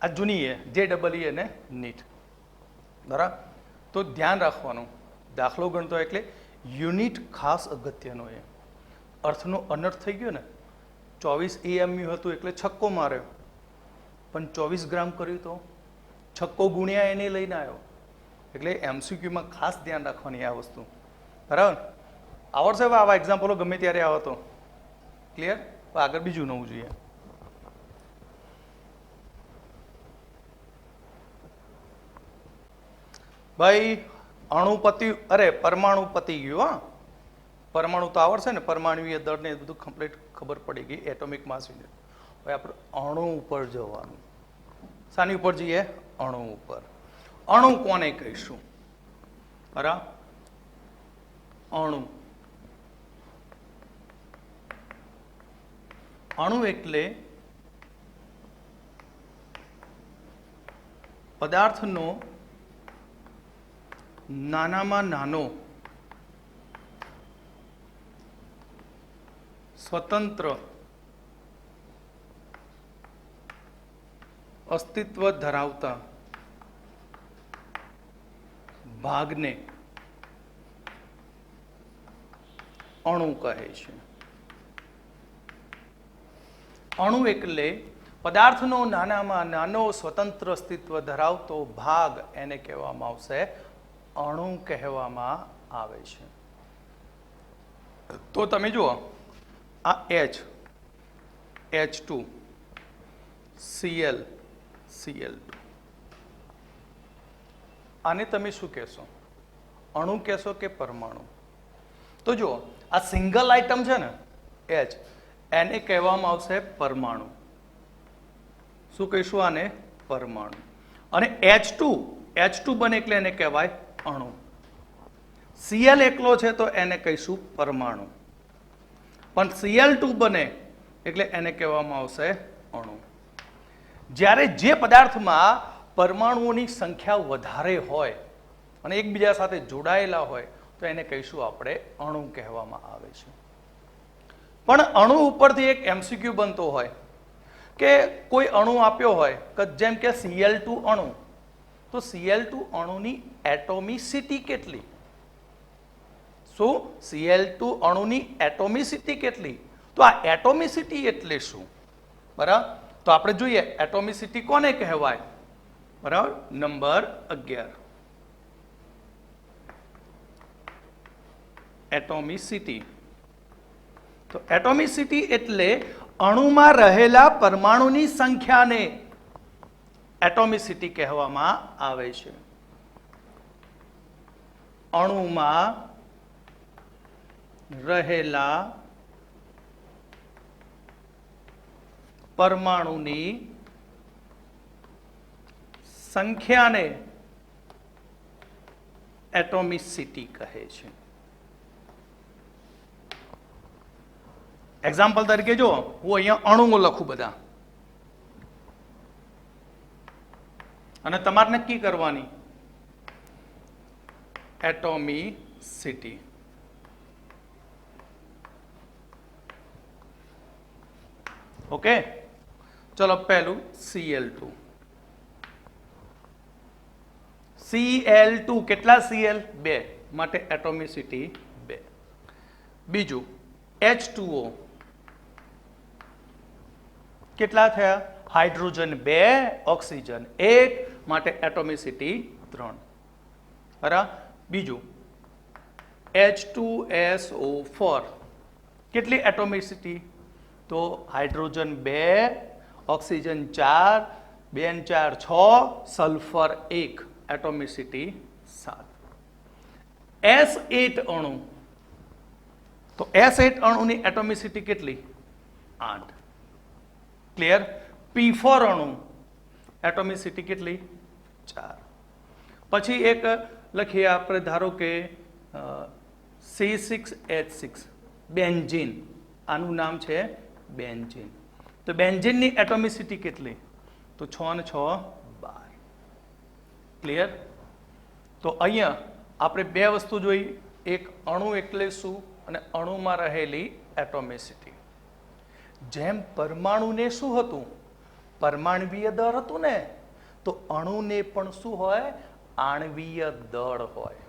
આ જૂની JEE અને નીટ. બરાબર. તો ધ્યાન રાખવાનું. દાખલો ગણતો એટલે યુનિટ ખાસ અગત્યનો એ. અર્થનો અનર્થ થઈ ગયો ને. 24 AMU હતું એટલે છક્કો માર્યો, પણ 24 ગ્રામ કર્યું તો છક્કો ગુણ્યા એને લઈને આવ્યો. એટલે MCQમાં ખાસ ધ્યાન રાખવાની આ વસ્તુ. બરાબર. આવડશે હવે આવા એક્ઝામ્પલો ગમે ત્યારે આવો તો. ક્લિયર? આગળ બીજું નવું જોઈએ. ભાઈ પરમાણુ પતી ગયું. હા, પરમાણુ તો આવડશે ને, પરમાણુય દળ ને બધું કમ્પ્લીટ ખબર પડી ગઈ. Atomic mass unit. હવે આપણે અણુ ઉપર જવાનું. શાની ઉપર જઈએ? અણુ ઉપર. અણુ કોને કહીશું? બરાબર. અણુ એટલે પદાર્થનો નાનામાં નાનો સ્વતંત્ર અસ્તિત્વ ધરાવતા ભાગને અણુ કહે છે. અણુ એટલે પદાર્થનો નાનામાં નાનો સ્વતંત્ર અસ્તિત્વ ધરાવતો ભાગ, એને કહેવામાં આવશે અણુ કહેવામાં આવે છે. તો તમે જુઓ, આ H2 Cl2, આને તમે શું કહેશો? અણુ કહેશો કે પરમાણુ? તો જુઓ, આ સિંગલ આઇટમ છે ને H, એને કહેવામાં આવશે પરમાણુ. શું કહીશું આને? પરમાણુ. અને H2 બને એટલે એને કહેવાય અણુ. Cl એકલો છે તો એને કહીશું પરમાણુ. પણ Cl2 બને એટલે એને કહેવામાં આવશે અણુ. જ્યારે જે પદાર્થમાં પરમાણુઓની સંખ્યા વધારે હોય અને એકબીજા સાથે જોડાયેલા હોય તો એને કહીશું આપણે અણુ કહેવામાં આવે છે. પણ અણુ ઉપરથી એક MCQ બનતો હોય કે કોઈ અણુ આપ્યો હોય કે જેમ કે Cl2 અણુ, તો Cl2 અણુની એટોમિસિટી કેટલી? શું? Cl2 અણુની એટોમિસિટી કેટલી? તો આ એટોમિસિટી એટલે શું? બરાબર. તો આપણે જોઈએ એટોમિસિટી કોને કહેવાય? બરાબર. નંબર 11, એટોમિસિટી. તો એટોમિસિટી એટલે અણુમાં રહેલા પરમાણુની સંખ્યાને એટોમિસિટી કહેવામાં આવે છે. અણુમાં રહેલા પરમાણુની સંખ્યાને એટોમિસિટી કહે છે. એક્ઝામ્પલ તરીકે જો હું અહીંયા અણુઓ લખું બધા, અને તમારે નક્કી કરવાની એટોમિસિટી. ઓકે, ચલો પહેલું Cl2. Cl2 કેટલા Cl? 2, માટે એટોમિસિટી 2. બીજું H2O કેટલા થયા? હાઇડ્રોજન 2, ઓક્સિજન 1, માટે એટોમિસિટી 3. બરાબર. બીજું H2SO4 કેટલી એટોમિસિટી? તો હાઇડ્રોજન 2, ઓક્સિજન 4, 2 અને 4 6, સલ્ફર 1, એટોમિસિટી 7. S8 અણુ, તો S8 અણુની એટોમિસિટી કેટલી? 8. ક્લિયર? P4 અણુ એટોમિસિટી કેટલી? 4. પછી એક લખીએ આપણે, ધારો કે C6H6 બેન્ઝીન, આનું નામ છે બેન્ઝીન. તો બેન્ઝીનની એટોમિસિટી કેટલી? તો 6 અને 6 12. ક્લિયર? તો અહીંયા આપણે બે વસ્તુ જોઈ, એક અણુ એટલે શું અને અણુમાં રહેલી એટોમિસિટી. જેમ પરમાણુને શું હતું? પરમાણવીય દળ હતું ને, તો અણુને પણ શું હોય? આણવીય દળ હોય.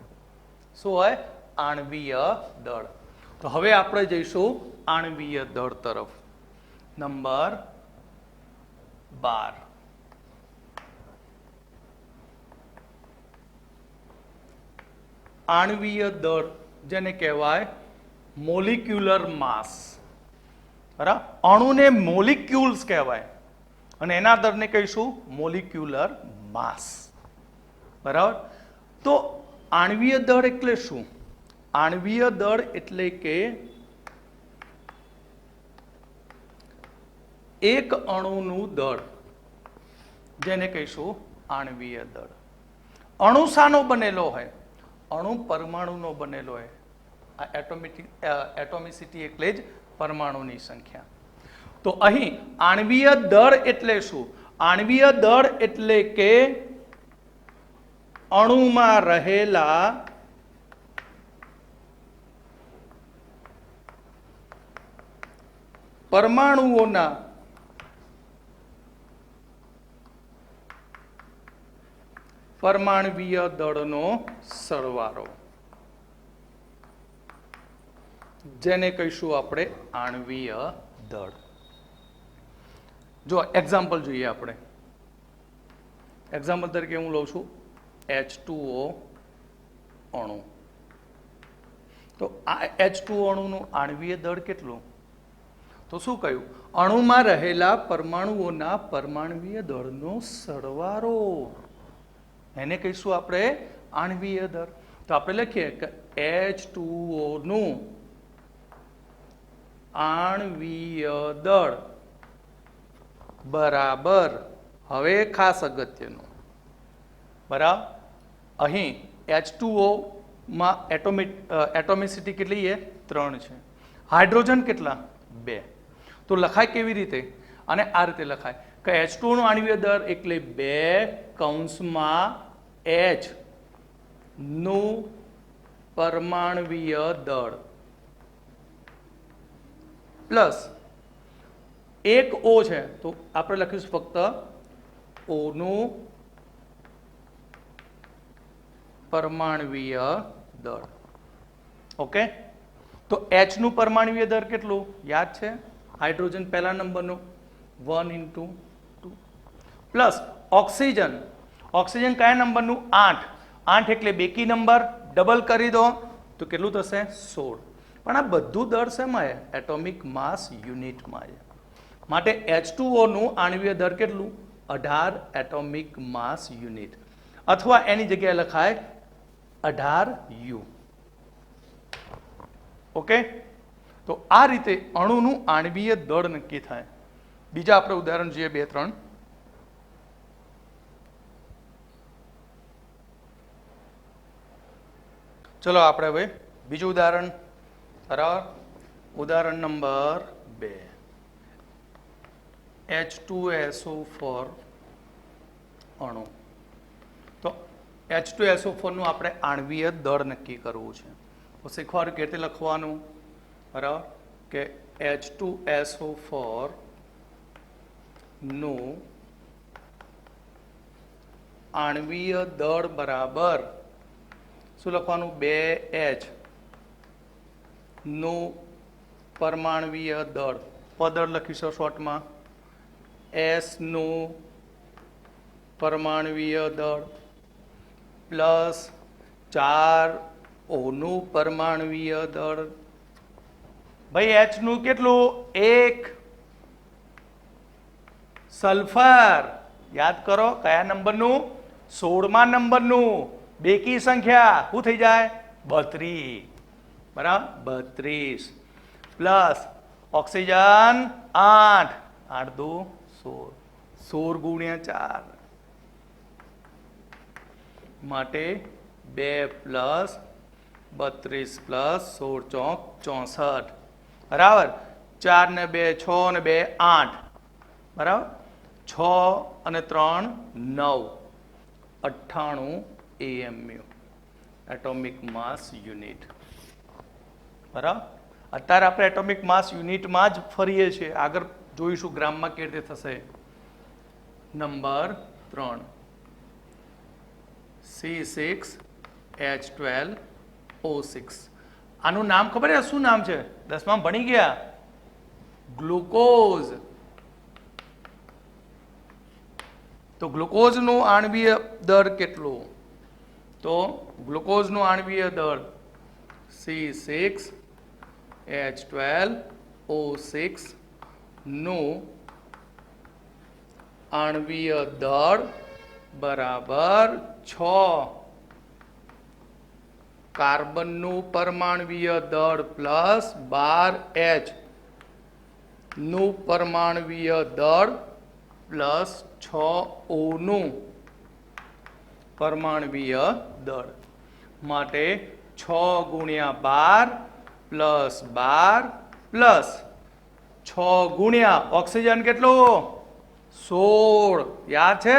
શું હોય? આણવીય દળ. તો હવે આપણે જઈશું આણવીય દળ તરફ. નંબર 12. આણવીય દળ જેને કહેવાય મોલિક્યુલર માસ. બરાબર? અણુને મોલિક્યુલ્સ કહેવાય અને એના દળને કહીશું મોલિક્યુલર માસ. બરાબર? તો આણવીય દળ એટલે શું? આણવીય દળ એટલે કે એક અણુનું દળ, જેને કહીશું આણવીય દળ. અણુ શાનો બનેલો હોય? અણુ પરમાણુનો બનેલો હોય. આ એટોમિસિટી એટલે જ પરમાણુની સંખ્યા. તો અહીં આણવીય દળ એટલે શું? આણવીય દળ એટલે કે અણુમાં રહેલા પરમાણુઓના પરમાણવીય દળનો સરવાળો, જેને કહીશું આપણે આણવીય દળ. જો એક્ઝામ્પલ જોઈએ આપણે. એક્ઝામ્પલ તરીકે હું લઉં છું H2O અણુ. તો આ H2O અણુનું આણવીય દળ કેટલું? તો શું કહ્યું? અણુમાં રહેલા પરમાણુઓના પરમાણવીય દળનો સરવાળો, એને કહીશું આપણે આણવીય દળ. તો આપણે લખીએ કે H2O નું આણવીય દળ બરાબર, હવે ખાસ અગત્યનું, બરાબર, અહીં H2O માં એટોમિસિટી કેટલી છે? 3 છે. હાઇડ્રોજન કેટલા? 2. તો લખાય કેવી રીતે? અને આ રીતે લખાય કે H2O નો આણવીય દળ એટલે 2 કૌંસમાં H નું પરમાણવીય દળ પ્લસ એક O છે, તો આપણે લખીશું ફક્ત O નું પરમાણવીય દળ. ઓકે? તો H નું પરમાણવીય દળ કેટલું યાદ છે? હાઇડ્રોજન પહેલા નંબરનું 1 × 2 પ્લસ ઓક્સિજન. ઓક્સિજન કયા નંબરનું? 8. 8 એટલે બેકી નંબર, ડબલ કરી દો તો કેટલું થશે? 16. પણ આ બધું દળ શેમાં છે? એટોમિક માસ યુનિટમાં છે. માટે H2O નું આણવીય દળ કેટલું? 18 એટોમિક માસ યુનિટ, અથવા એની જગ્યાએ લખાય 18 U. ઓકે? તો આ રીતે અણુનું આણવીય દળ નક્કી થાય. બીજા આપણે ઉદાહરણ જોઈએ 2-3. ચલો આપણે હવે બીજું ઉદાહરણ, બરાબર? ઉદાહરણ નંબર 2. H2SO4 અણુ. તો H2SO4 નું આપણે આણવીય દળ નક્કી કરવું છે. તો શીખવાનું કેવી રીતે લખવાનું, બરાબર? કે H2SO4 નું આણવીય દળ બરાબર શું લખવાનું? 2H નું પરમાણવીય દળ, પદળ લખીશું શોર્ટમાં, S નું પરમાણવીય દળ પ્લસ 4 ઓનું પરમાણુય દળ ભાઈ H નું કેટલું 1 સલ્ફર યાદ કરો કયા નંબરનું 16મા નંબરનું બેકી સંખ્યા શું થઈ જાય 32 બરાબર 32 પ્લસ ઓક્સિજન 8 8 દુ 16 16 ગુણ્યા 4 માટે 2 પ્લસ 32 પ્લસ 16 ચોક 64 બરાબર 4 ને 2 6 ને 2 8 બરાબર 6 અને 3 9 98 AMU એટોમિક માસ યુનિટ બરાબર અત્યારે આપણે એટોમિક માસ યુનિટમાં જ ફરીએ છીએ આગળ જોઈશું ગ્રામમાં કેવી રીતે થશે નંબર 3 C6H12O6 આનું નામ ખબર છે શું નામ છે 10માં ભણી ગયા ગ્લુકોઝ તો ગ્લુકોઝનું આણ્વીય દર કેટલો તો ગ્લુકોઝનું આણ્વીય દર C6H12O6 નું આણ્વીય દળ બરાબર 6 કાર્બનનું પરમાણુય દળ પ્લસ 12H નું પરમાણુય દળ પ્લસ 6O નું પરમાણુય દળ માટે 6 ગુણ્યા 12 પ્લસ 12 પ્લસ 6 ગુણ્યા ઓક્સિજન કેટલું 16 યાદ છે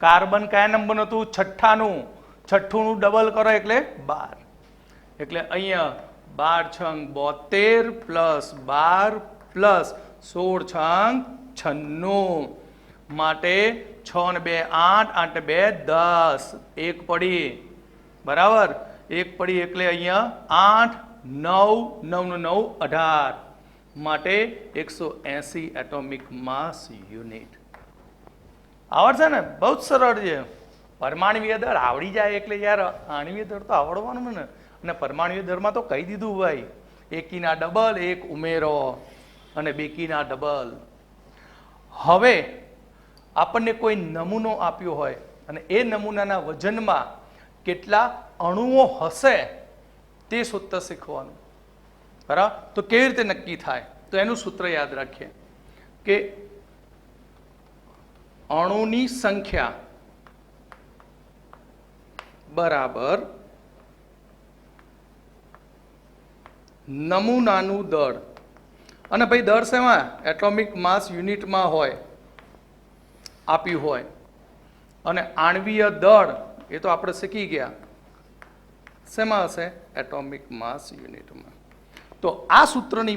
કાર્બન કયા નંબરનું હતું છઠ્ઠાનું છઠ્ઠુંનું ડબલ કરો એટલે 12 એટલે અહીંયા 12 છંગ 72 પ્લસ 12 પ્લસ 16 છંગ 96 માટે 6 ને 2 8 8 ને 2 10 એક પડી બરાબર એક પડી એટલે અહીંયા 8 9 9 નું 9 18 માટે 180 એટોમિક માસ યુનિટ આવડશે ને બહુ જ સરળ છે પરમાણુય દળ આવડી જાય એટલે યાર આણ્વીય દળ તો આવડવાનું ને અને પરમાણુય દળમાં તો કહી દીધું ભાઈ એકીના ડબલ એક ઉમેરો અને બેકીના ડબલ હવે આપણને કોઈ નમૂનો આપ્યો હોય અને એ નમૂનાના વજનમાં કેટલા અણુઓ હશે તે સૂત્ર શીખવાનું બરાબર તો કેવી રીતે નક્કી થાય તો એનું સૂત્ર યાદ રાખીએ કે અણુની સંખ્યા બરાબર નમૂનાનું દળ અને ભાઈ દળ શેમાં એટોમિક માસ યુનિટમાં હોય આપ્યું હોય અને આણ્વીય દળ એ તો આપણે શીખી ગયા શેમાં હશે એટોમિક માસ યુનિટમાં તો આ સૂત્રની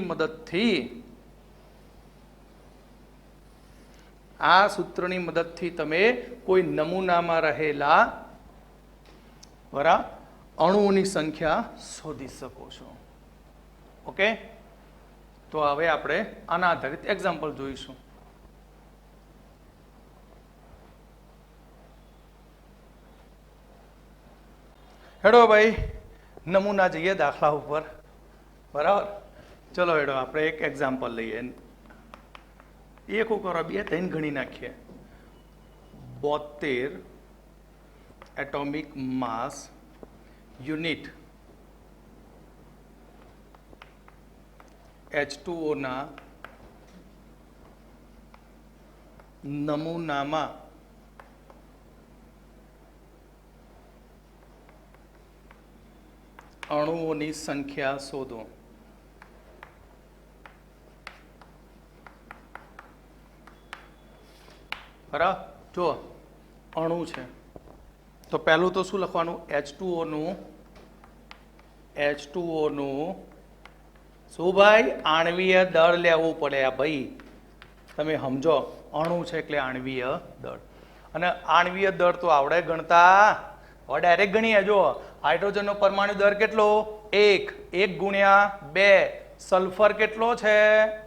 મદદથી તમે કોઈ નમૂનામાં રહેલા બરાબર અણુઓની સંખ્યા શોધી શકો છો ઓકે તો હવે આપણે આના આધારિત એક્ઝામ્પલ જોઈશું હેડો ભાઈ નમૂના જઈએ દાખલા ઉપર બરાબર ચલો હેડો આપણે એક એક્ઝામ્પલ લઈએ એક કરો 2 3 ગણી નાખીએ 72 એટોમિક માસ યુનિટ H2O ના નમૂનામાં અણુઓની સંખ્યા શોધો બરાબર જો અણુ છે તો પહેલું તો શું લખવાનું H2O નું શું ભાઈ આણ્વીય દળ લેવું પડે આ ભાઈ તમે સમજો અણુ છે એટલે આણ્વીય દળ અને આણ્વીય દળ તો આવડે ગણતા હવે ડાયરેક્ટ ગણીએ જો હાઇડ્રોજનનો પરમાણુ દર કેટલો 1 ગુણ્યા 2 સલ્ફર કેટલો છે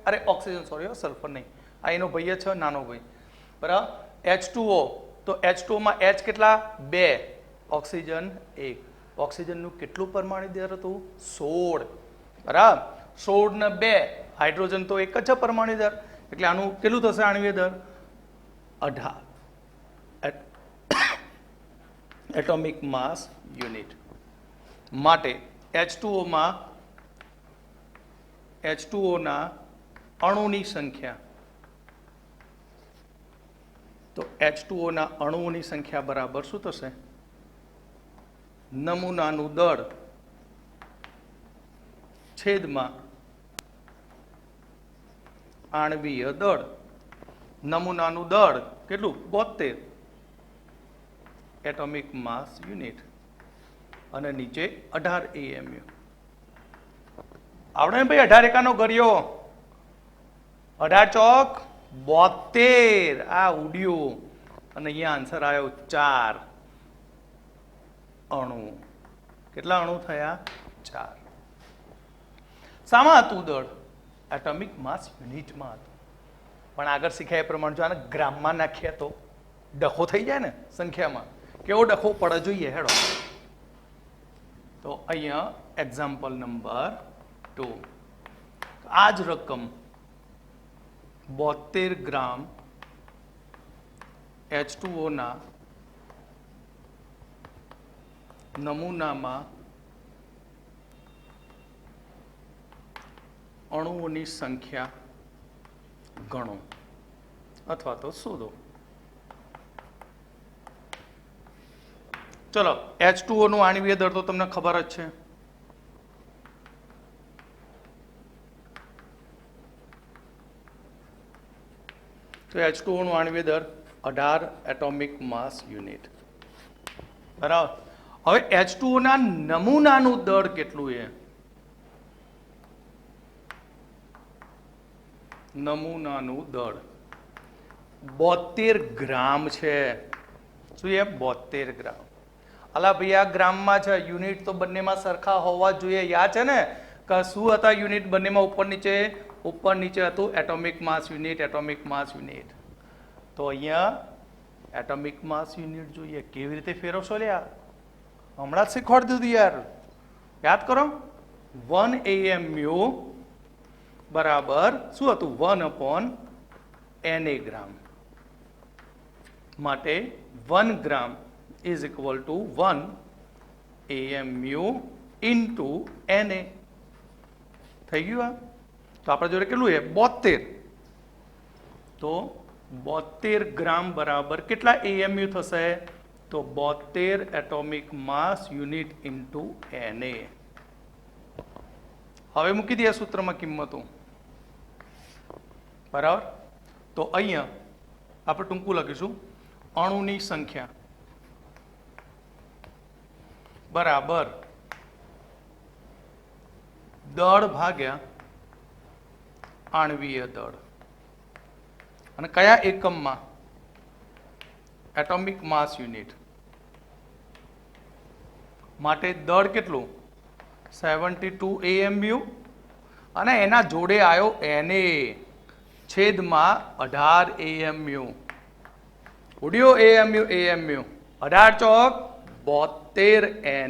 અરે ઓક્સિજન સોરી સલ્ફર નહીં આ એનો ભાઈ છે નાનો ભાઈ બરાબર H2O તો H2O માં H કેટલા 2 ઓક્સિજન 1 ઓક્સિજનનું કેટલું પરમાણુ દર હતું? 16. બરાબર. 16 ને 2, હાઇડ્રોજન તો એક જ છે પરમાણુ દર, એટલે આનું કેટલું થશે આણ્વીય દર? 18 એટોમિક માસ યુનિટ. માટે H2O માં H2O ના અણુની સંખ્યા, તો H2O ના અણુઓની સંખ્યા બરાબર શું થશે? નમૂનાનું દળ છેદમાં આણ્વીય દળ. નમૂનાનું દળ કેટલું? 72 એટોમિક માસ યુનિટ અને નીચે 18 AMU. આવડે ને ભાઈ? 18 એકાનો ગરિયો, 18 ચોક 72. આ ઉડ્યું અને અહીંયા આન્સર આવ્યો 4 અણુ. કેટલા અણુ થયા? 4. શામાં હતું દળ? એટોમિક માસ યુનિટમાં હતું. પણ આગળ શીખ્યા એ પ્રમાણે જો આને ગ્રામમાં નાખીએ તો ડખો થઈ જાય ને સંખ્યામાં. કેવો ડખો પડે જોઈએ હેડો. તો અહીંયા એક્ઝામ્પલ નંબર 2. આ જ રકમ 72 ગ્રામ H2O ના નમૂનામાં અણુઓની સંખ્યા ગણો અથવા તો શોધો. ચલો, H2O નું આણ્વીય દળ તો તમને ખબર જ છે. તો H2O નું આણ્વીય દળ 18 એટોમિક માસ યુનિટ. બરાબર. હવે H2O ના નમૂનાનું દળ કેટલું છે? નમૂનાનું દળ 72 ગ્રામ છે. શું છે? 72 ગ્રામ. અલા ભાઈ, આ ગ્રામમાં છે. યુનિટ તો બંનેમાં સરખા હોવા જોઈએ. યાદ છે ને કે શું હતા યુનિટ બંનેમાં? ઉપર નીચે હતું atomic mass unit, atomic mass unit. તો અહીંયા એટોમિક માસ યુનિટ જોઈએ. કેવી રીતે ફેરવશો લે? હમણાં જ શીખવાડી દીધું યાર. યાદ કરો. 1 AMU બરાબર શું હતું? 1/Na gram. માટે 1 gram is equal to 1 AMU into Na. થઈ ગયું? આ તો આપણા જોડે કેટલું છે? 72. તો 72 ગ્રામ બરાબર કેટલા AMU થશે? તો 72 atomic mass unit into Na. હવે મૂકી દઈએ સૂત્રમાં કિંમતો. બરાબર. તો અહીંયા આપણે ટૂંકું લખીશું અણુની સંખ્યા બરાબર દળ ભાગ્યા આણ્વીય દળ. અને કયા એકમમાં? Atomic mass unit. માટે દળ કેટલું? 72 AMU અને એના જોડે આવ્યો Na છેદમાં 18 AMU. ઉડ્યો AMU. 18 ચોક 72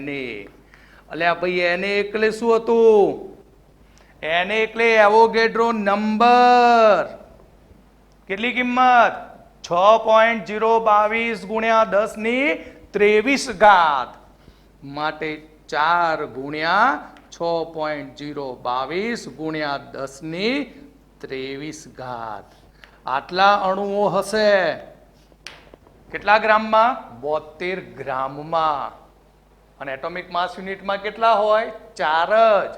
Na. અલ્યા ભાઈ, Na એટલે શું હતું? Na એટલે એવોગેડ્રો નંબર. કેટલી કિંમત? 6.022 ગુણ્યા 10⁻23. માટે 4 ગુણ્યા 6.022 ગુણ્યા 10⁻23. આટલા અણુઓ હશે. કેટલા ગ્રામમાં? 72 ગ્રામમાં. અને એટોમિક માસ યુનિટમાં કેટલા હોય? 4 જ.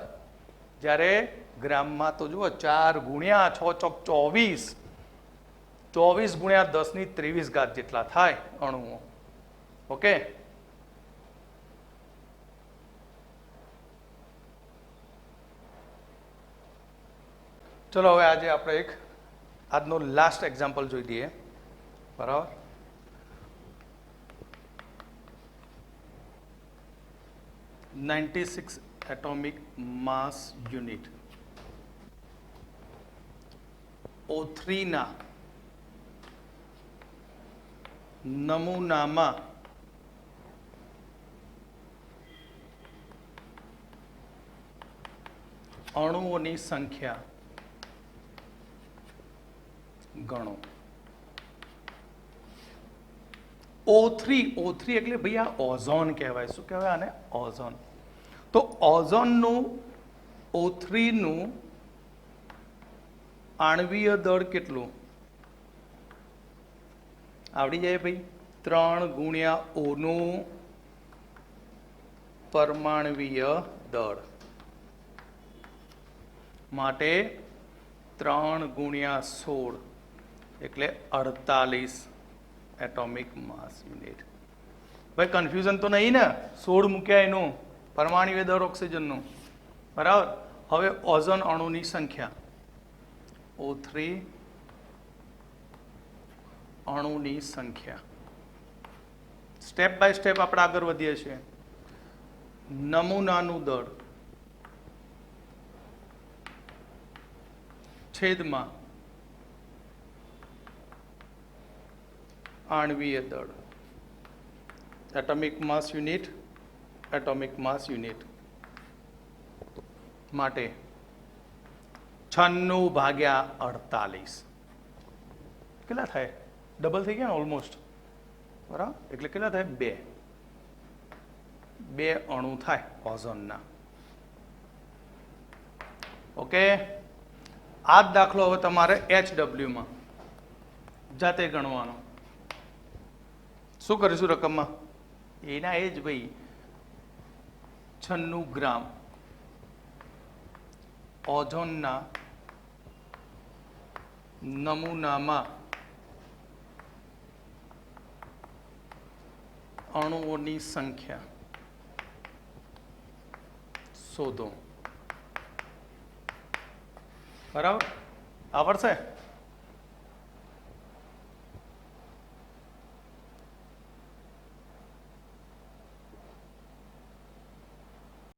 જ્યારે ગ્રામમાં તો જુઓ 4 ગુણ્યા 6 ચોક 24. 24 ગુણ્યા 10⁻23 જેટલા થાય અણુઓ. ઓકે. ચલો, હવે આજે આપણે એક આજનો લાસ્ટ એક્ઝામ્પલ જોઈ લઈએ. બરાબર. $96 એટોમિક માસ યુનિટ O3 ના નમૂનામાં અણુઓની સંખ્યા ગણો. O3 એટલે ભાઈ આ ઓઝોન કહેવાય. શું કહેવાય આને? ઓઝોન. તો ઓઝોનનું O3 નું આણ્વીય દળ કેટલું આવડી જાય ભાઈ? 3 ગુણ્યા O નું પરમાણ્વીય દળ માટે 3 ગુણ્યા 16 એટલે 48 એટોમિક માસ યુનિટ. ભાઈ કન્ફ્યુઝન તો નહીં ને? 16 મૂક્યા એનું પરમાણ્વીય દળ ઓક્સિજનનું, બરાબર. હવે ઓઝોન અણુની સંખ્યા O3 અણુની સંખ્યા સ્ટેપ બાય સ્ટેપ આપણે આગળ વધીએ છીએ. નમૂનાનું દળ છેદમાં આણ્વીય દળ એટોમિક માસ યુનિટ માટે 96/48 કેટલા થાય? ડબલ થઈ ગયા ને ઓલમોસ્ટ, બરાબર. એટલે કેટલા થાય? 2 અણુ થાય ઓઝોનના. ઓકે. આ જ દાખલો હવે તમારે HW માં જાતે ગણવાનો. શું કરીશું રકમમાં? એના એ જ ભાઈ 96 ગ્રામ ઓઝોનના નમૂનામાં અણુઓની સંખ્યા શોધો. બરાબર? આવડશે?